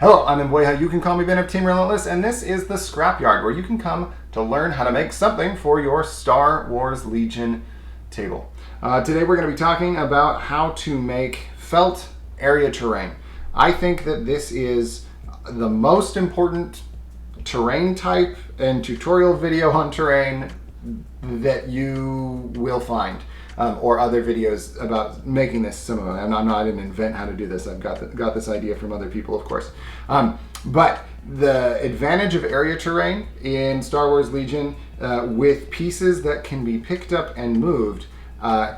Hello, I'm Mbweha. You can call me Ben of Team Relentless, and this is the Scrapyard, where you can come to learn how to make something for your Star Wars Legion table. Today we're going to be talking about how to make felt area terrain. I think that this is the most important terrain type and tutorial video on terrain that you will find. Or other videos about making this similar. I didn't invent how to do this. I've got this idea from other people, of course. But the advantage of area terrain in Star Wars Legion with pieces that can be picked up and moved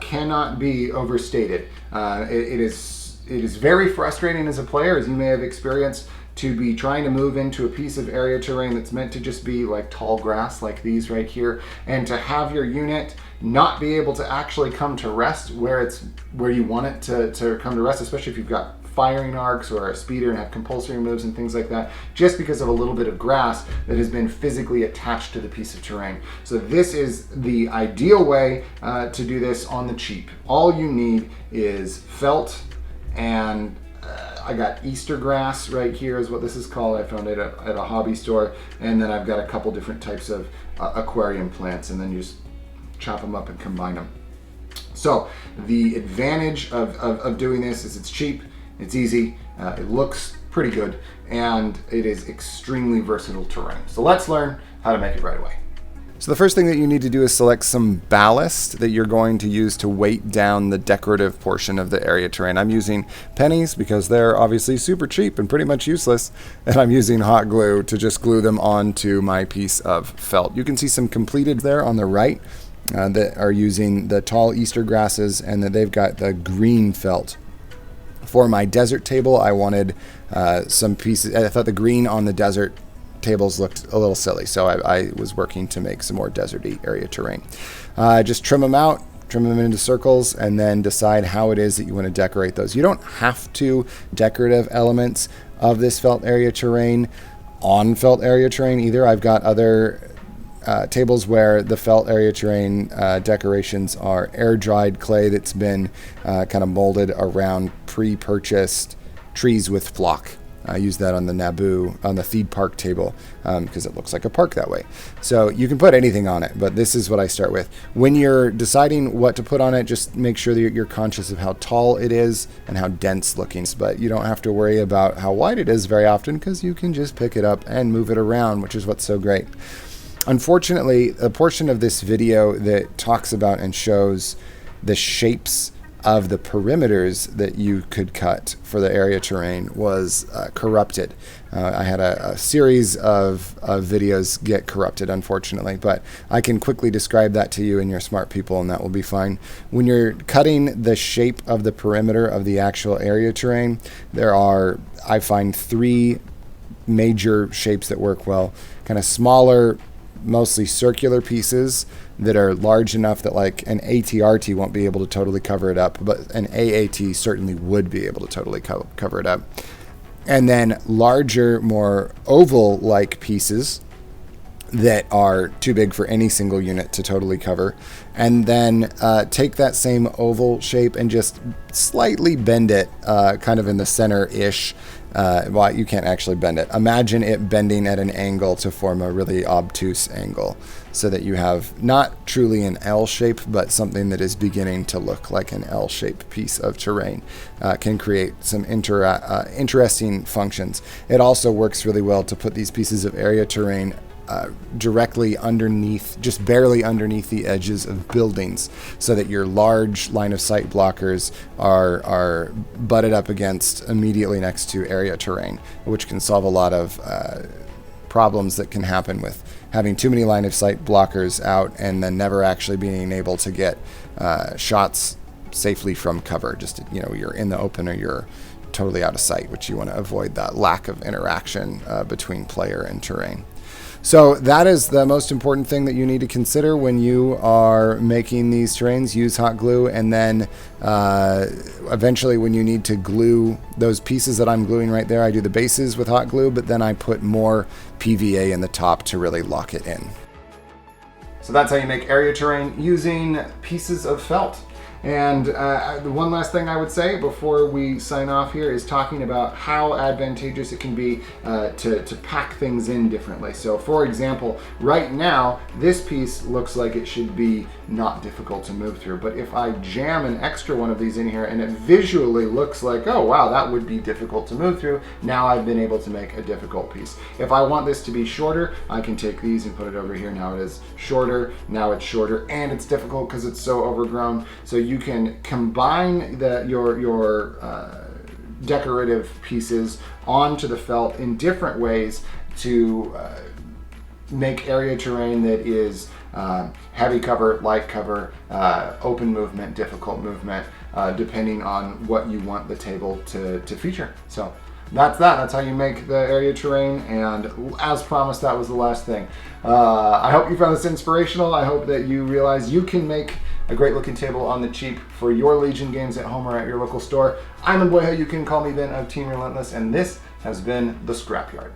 cannot be overstated. It is very frustrating as a player, as you may have experienced, to be trying to move into a piece of area terrain that's meant to just be like tall grass like these right here, and to have your unit not be able to actually come to rest where you want it to come to rest, especially if you've got firing arcs or a speeder and have compulsory moves and things like that, just because of a little bit of grass that has been physically attached to the piece of terrain. So this is the ideal way to do this on the cheap. All you need is felt, and I got Easter grass right here is what this is called. I found it at a hobby store. And then I've got a couple different types of aquarium plants, and then you just chop them up and combine them. So the advantage of doing this is it's cheap, it's easy, it looks pretty good, and it is extremely versatile terrain. So let's learn how to make it right away. So the first thing that you need to do is select some ballast that you're going to use to weight down the decorative portion of the area terrain. I'm using pennies because they're obviously super cheap and pretty much useless, and I'm using hot glue to just glue them onto my piece of felt. You can see some completed there on the right that are using the tall Easter grasses, and that they've got the green felt. For my desert table, I wanted some pieces. I thought the green on the desert tables looked a little silly, so I was working to make some more deserty area terrain. Just trim them out, trim them into circles, and then decide how it is that you want to decorate those. You don't have to decorative elements of this felt area terrain on felt area terrain either. I've got other tables where the felt area terrain decorations are air-dried clay that's been kind of molded around pre-purchased trees with flock. I use that on the Naboo, on the Theed Park table, because it looks like a park that way. So you can put anything on it, but this is what I start with. When you're deciding what to put on it, just make sure that you're conscious of how tall it is and how dense looking. But you don't have to worry about how wide it is very often, because you can just pick it up and move it around, which is what's so great. Unfortunately, a portion of this video that talks about and shows the shapes of the perimeters that you could cut for the area terrain was corrupted. I had a series of videos get corrupted, unfortunately, but I can quickly describe that to you and your smart people, and that will be fine. When you're cutting the shape of the perimeter of the actual area terrain, there are, I find, three major shapes that work well. Kind of smaller, mostly circular pieces that are large enough that like an ATRT won't be able to totally cover it up, but an AAT certainly would be able to totally cover it up. And then larger, more oval-like pieces that are too big for any single unit to totally cover. And then take that same oval shape and just slightly bend it kind of in the center-ish. Well, you can't actually bend it. Imagine it bending at an angle to form a really obtuse angle, so that you have not truly an L shape, but something that is beginning to look like an L-shaped piece of terrain. Can create some interesting functions. It also works really well to put these pieces of area terrain directly underneath, just barely underneath the edges of buildings, so that your large line of sight blockers are butted up against immediately next to area terrain, which can solve a lot of problems that can happen with having too many line of sight blockers out and then never actually being able to get shots safely from cover. Just, you're in the open or you're totally out of sight, which you want to avoid, that lack of interaction between player and terrain. So that is the most important thing that you need to consider when you are making these terrains. Use hot glue, and then eventually when you need to glue those pieces that I'm gluing right there, I do the bases with hot glue, but then I put more PVA in the top to really lock it in. So that's how you make area terrain using pieces of felt. And the one last thing I would say before we sign off here is talking about how advantageous it can be to pack things in differently. So for example, right now, this piece looks like it should be not difficult to move through. But if I jam an extra one of these in here and it visually looks like, oh wow, that would be difficult to move through, now I've been able to make a difficult piece. If I want this to be shorter, I can take these and put it over here. Now it is shorter, now it's shorter, and it's difficult because it's so overgrown. So you can combine your decorative pieces onto the felt in different ways to make area terrain that is heavy cover, light cover, open movement, difficult movement, depending on what you want the table to feature. So that's that. That's how you make the area terrain, and as promised, that was the last thing. I hope you found this inspirational. I hope that you realize you can make a great looking table on the cheap for your Legion games at home or at your local store. I'm Mbweha. You can call me Ben of Team Relentless, and this has been the Scrapyard.